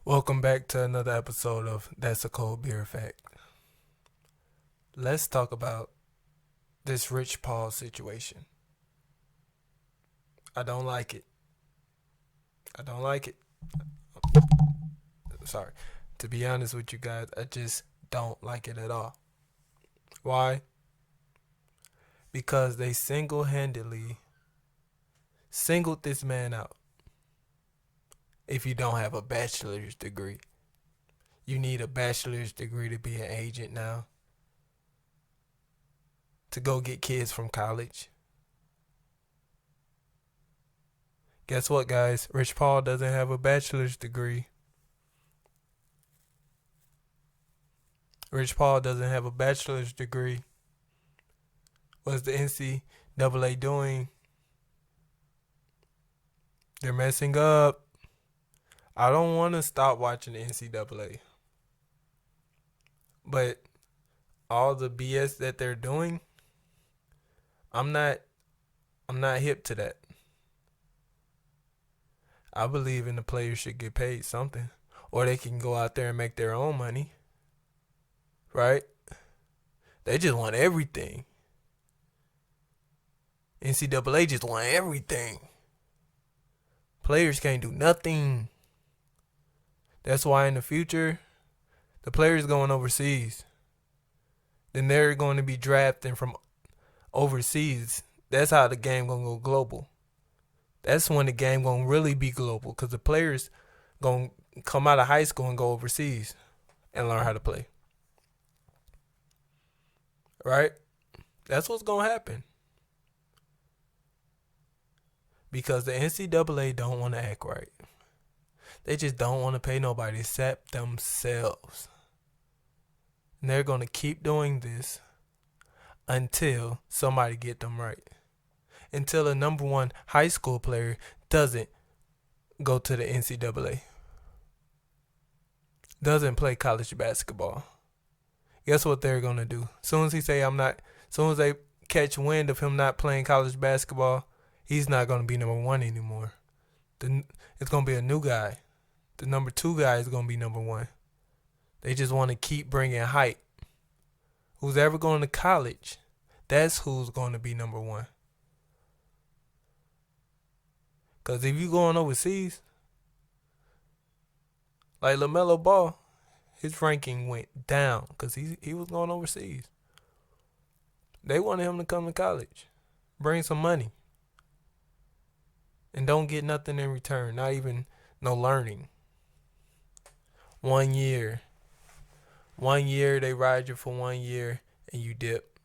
Welcome back to another episode of That's a Cold Beer Fact. Let's talk about this Rich Paul situation. I don't like it. I don't like it. Sorry. To be honest with you guys, I just don't like it at all. Why? Because they single-handedly singled this man out. If you don't have a bachelor's degree, you need a bachelor's degree to be an agent now. To go get kids from college. Guess what, guys? Rich Paul doesn't have a bachelor's degree. Rich Paul doesn't have a bachelor's degree. What's the NCAA doing? They're messing up. I don't want to stop watching the NCAA. But all the BS that they're doing, I'm not hip to that. I believe in the players should get paid something. Or they can go out there and make their own money. Right? They just want everything. NCAA just want everything. Players can't do nothing. That's why in the future, the players going overseas. Then they're going to be drafting from overseas. That's how the game going to go global. That's when the game going to really be global. Because the players going to come out of high school and go overseas and learn how to play. Right? That's what's going to happen. Because the NCAA don't want to act right. They just don't want to pay nobody except themselves. And they're going to keep doing this until somebody get them right. Until the number one high school player doesn't go to the NCAA. Doesn't play college basketball. Guess what they're going to do? As soon as they catch wind of him not playing college basketball, he's not going to be number one anymore. It's going to be a new guy. The number two guy is going to be number one. They just want to keep bringing hype. Who's ever going to college, that's who's going to be number one. Because if you going overseas, like LaMelo Ball, his ranking went down because he was going overseas. They wanted him to come to college, bring some money, and don't get nothing in return, not even no learning. 1 year. 1 year, they ride you for 1 year, and you dip.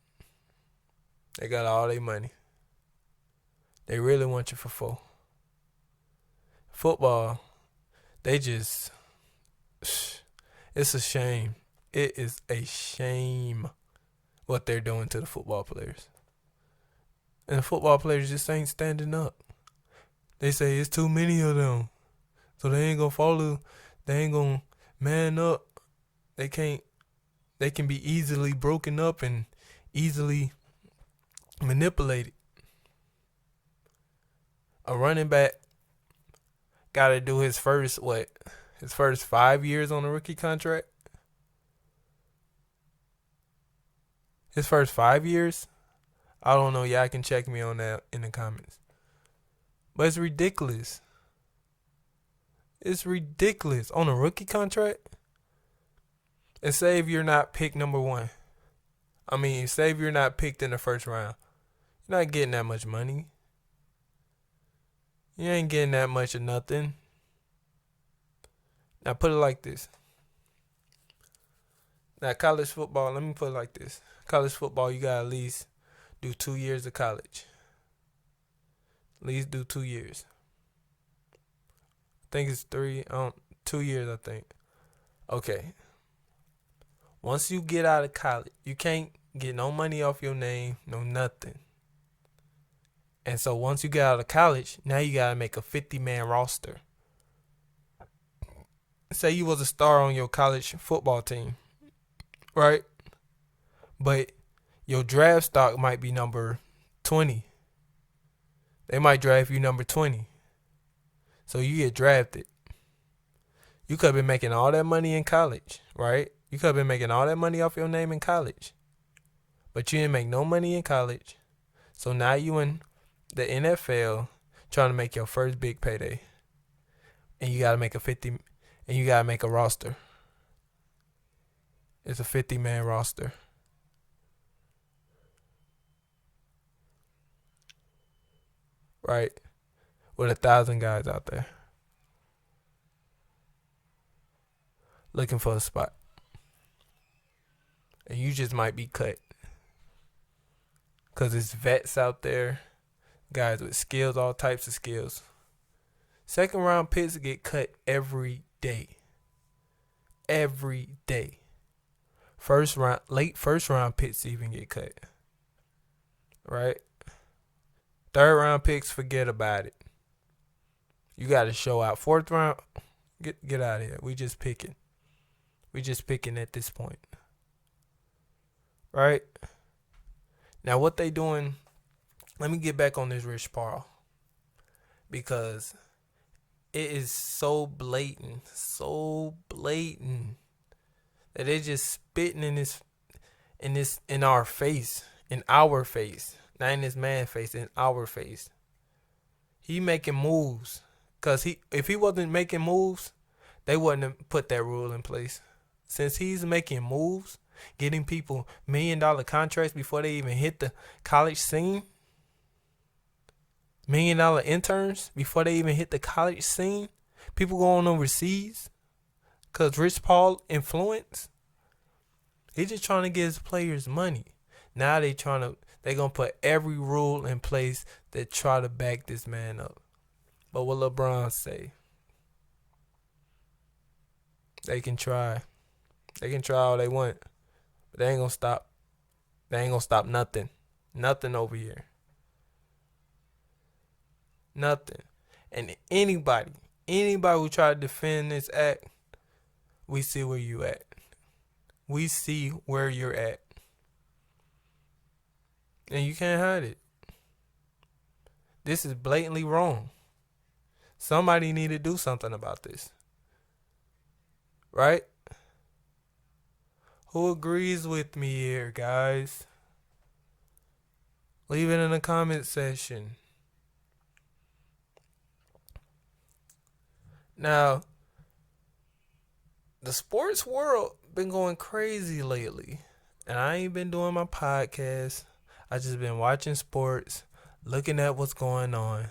They got all their money. They really want you for 4. Football, they just... It's a shame. It is a shame what they're doing to the football players. And the football players just ain't standing up. They say it's too many of them. So they ain't going to follow. They ain't going to man up. They can be easily broken up and easily manipulated. A running back got to do his first 5 years on a rookie contract. His first 5 years? I don't know. Y'all can check me on that in the comments. But it's ridiculous. It's ridiculous. On a rookie contract? And say if you're not picked number one. Say if you're not picked in the first round. You're not getting that much money. You ain't getting that much of nothing. Now put it like this. Now college football, let me put it like this. College football, you gotta at least do 2 years of college. At least do 2 years. I think it's 2 years, I think. Okay. Once you get out of college, you can't get no money off your name, no nothing. And so once you get out of college, now you gotta make a 50-man roster. Say you was a star on your college football team, right? But your draft stock might be number 20. They might draft you number 20. So you get drafted. You could have been making all that money in college, right? You could have been making all that money off your name in college. But you didn't make no money in college. So now you in the NFL trying to make your first big payday. And you gotta make a 50 and you gotta make a roster. It's a 50-man roster. Right? With 1,000 guys out there looking for a spot. And you just might be cut. Because it's vets out there, guys with skills, all types of skills. Second round picks get cut every day. Every day. Late first round picks even get cut. Right? Third round picks, forget about it. You got to show out. Fourth round, get out of here. We just picking. We just picking at this point. Right? Now what they doing, let me get back on this Rich Paul. Because it is so blatant that they just spitting in our face, not in this man's face, in our face. He making moves, cause if he wasn't making moves, they wouldn't have put that rule in place. Since he's making moves, getting people $1 million contracts before they even hit the college scene, $1 million interns before they even hit the college scene, people going overseas, cause Rich Paul influence. He's just trying to get his players money. Now they gonna put every rule in place that try to back this man up. But what LeBron say? They can try. They can try all they want. But they ain't gonna stop. They ain't gonna stop nothing. Nothing over here. Nothing. And anybody who try to defend this act, we see where you at. We see where you're at. And you can't hide it. This is blatantly wrong. Somebody need to do something about this. Right? Who agrees with me here, guys? Leave it in the comment section. Now, the sports world been going crazy lately. And I ain't been doing my podcast. I just been watching sports, looking at what's going on.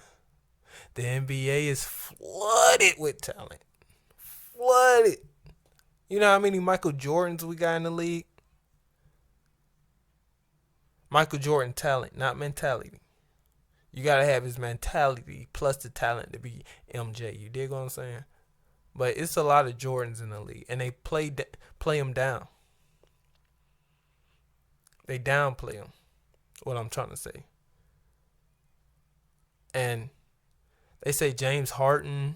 The NBA is flooded with talent. Flooded. You know how many Michael Jordans we got in the league? Michael Jordan talent, not mentality. You got to have his mentality plus the talent to be MJ. You dig what I'm saying? But it's a lot of Jordans in the league. And they play them down. They downplay them. What I'm trying to say. And they say James Harden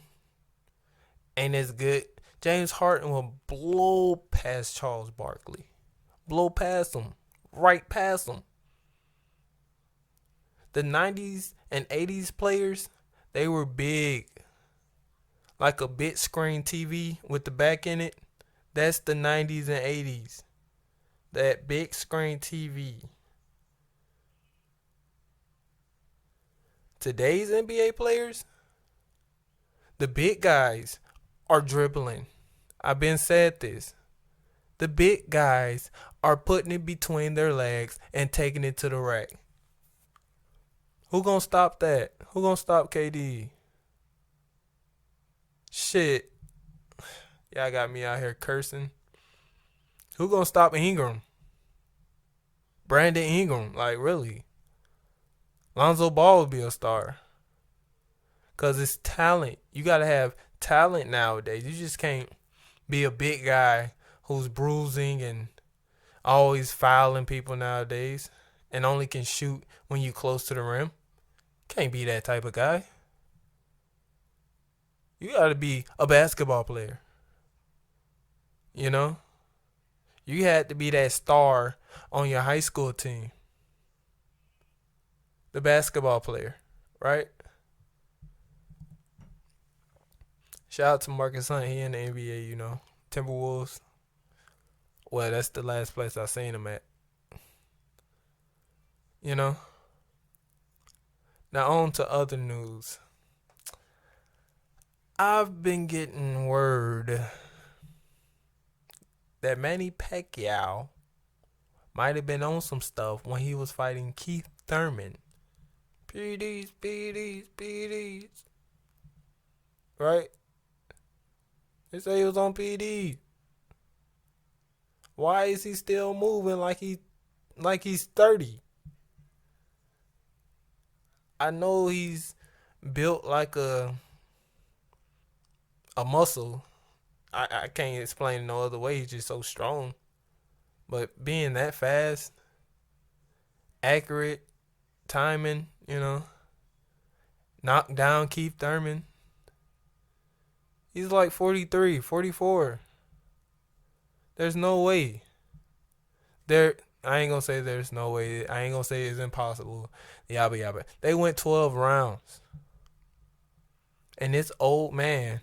ain't as good. James Harden will blow past Charles Barkley. Blow past him. Right past him. The 90s and 80s players, they were big. Like a big screen TV with the back in it. That's the 90s and 80s. That big screen TV. Today's NBA players, the big guys are dribbling. I've been said this. The big guys are putting it between their legs and taking it to the rack. Who gonna stop that? Who gonna stop KD? Shit. Y'all got me out here cursing. Who gonna stop Ingram? Brandon Ingram. Like, really? Lonzo Ball would be a star. Because it's talent. You got to have talent nowadays. You just can't be a big guy who's bruising and always fouling people nowadays and only can shoot when you close to the rim. Can't be that type of guy. You got to be a basketball player. You know? You had to be that star on your high school team. The basketball player, right? Shout out to Marcus Hunt. He in the NBA, you know. Timberwolves. Well, that's the last place I seen him at. You know. Now on to other news. I've been getting word that Manny Pacquiao might have been on some stuff when he was fighting Keith Thurman. PDs, PDs, PDs. Right? They say he was on PD. Why is he still moving like he's 30? I know he's built like a muscle. I can't explain it no other way. He's just so strong. But being that fast, accurate, timing, you know, knock down Keith Thurman. He's like 43, 44. There's no way. I ain't gonna say there's no way. I ain't gonna say it's impossible. Yabba yabba. They went 12 rounds. And this old man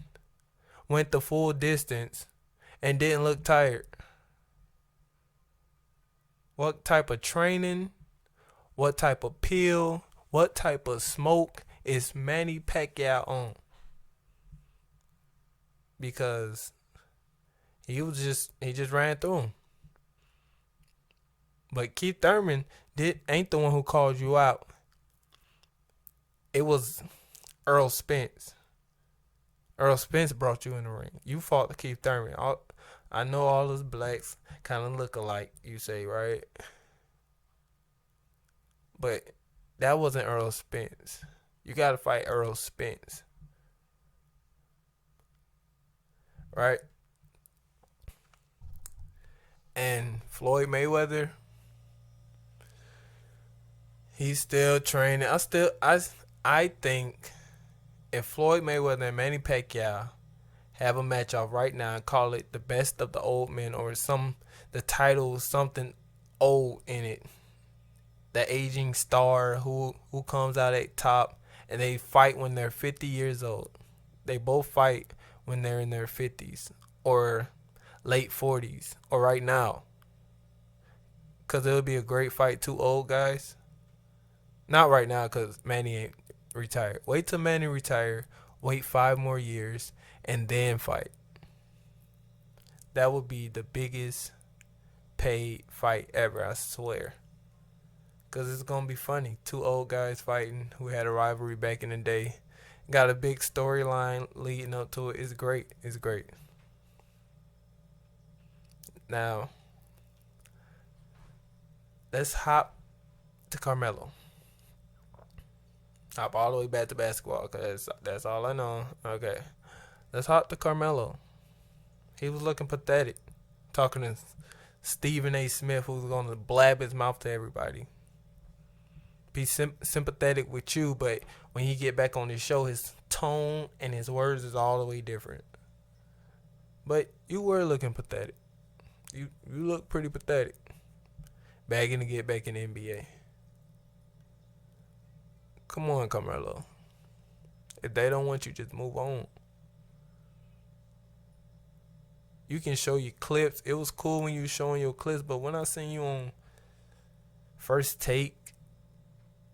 went the full distance and didn't look tired. What type of training, what type of pill, what type of smoke is Manny Pacquiao on? Because he just ran through him. But Keith Thurman ain't the one who called you out. It was Earl Spence. Earl Spence brought you in the ring. You fought the Keith Thurman. I know all those blacks kind of look alike, you say, right? But that wasn't Earl Spence. You got to fight Earl Spence. Right? And Floyd Mayweather, he's still training. I think if Floyd Mayweather and Manny Pacquiao have a match off right now and call it the best of the old men, or the title something old in it, the aging star who comes out at top, and they fight when they're 50 years old. They both fight when they're in their 50s or late 40s or right now. Because it'll be a great fight, two old guys. Not right now because Manny ain't retired. Wait till Manny retire, wait 5 more years, and then fight. That would be the biggest paid fight ever, I swear. Because it's going to be funny. Two old guys fighting who had a rivalry back in the day. Got a big storyline leading up to it. It's great. It's great. Now, let's hop to Carmelo. Hop all the way back to basketball because that's all I know. Okay. Let's hop to Carmelo. He was looking pathetic. Talking to Stephen A. Smith, who's going to blab his mouth to everybody. Be sympathetic with you, but when he get back on his show, his tone and his words is all the way different. But you were looking pathetic. You look pretty pathetic. Begging to get back in the NBA. Come on, Carmelo. If they don't want you, just move on. You can show your clips. It was cool when you were showing your clips, but when I seen you on First Take,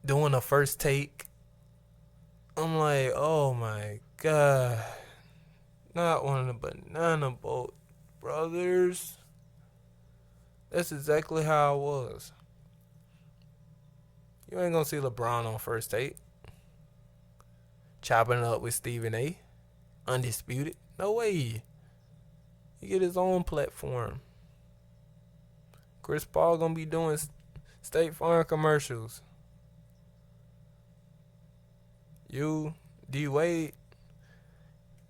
doing a first take, I'm like, oh my God. Not one of the banana boat brothers. That's exactly how I was. You ain't gonna see LeBron on First Take chopping it up with Stephen A. Undisputed. No way. He get his own platform. Chris Paul gonna be doing State Farm commercials. You, D Wade,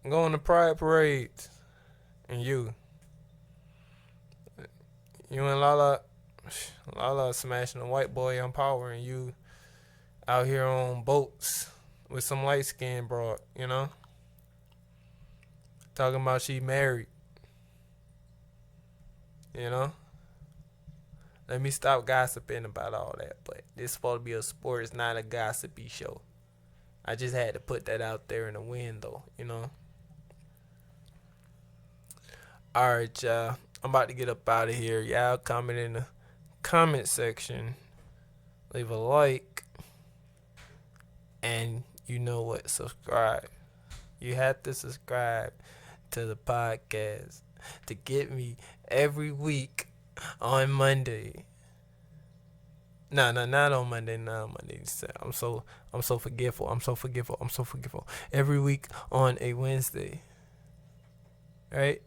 going to pride parades. And you and Lala smashing a white boy on Power, and you out here on boats with some light skinned broad, you know? Talking about she married. You know? Let me stop gossiping about all that, but this is supposed to be a sport, it's not a gossipy show. I just had to put that out there in the wind though, you know? All right, y'all. I'm about to get up out of here. Y'all comment in the comment section. Leave a like. And you know what? Subscribe. You have to subscribe to the podcast to get me every week on Monday. No, not on Monday. Not on Monday. I'm so forgetful. I'm so forgetful. I'm so forgetful. Every week on a Wednesday. Right?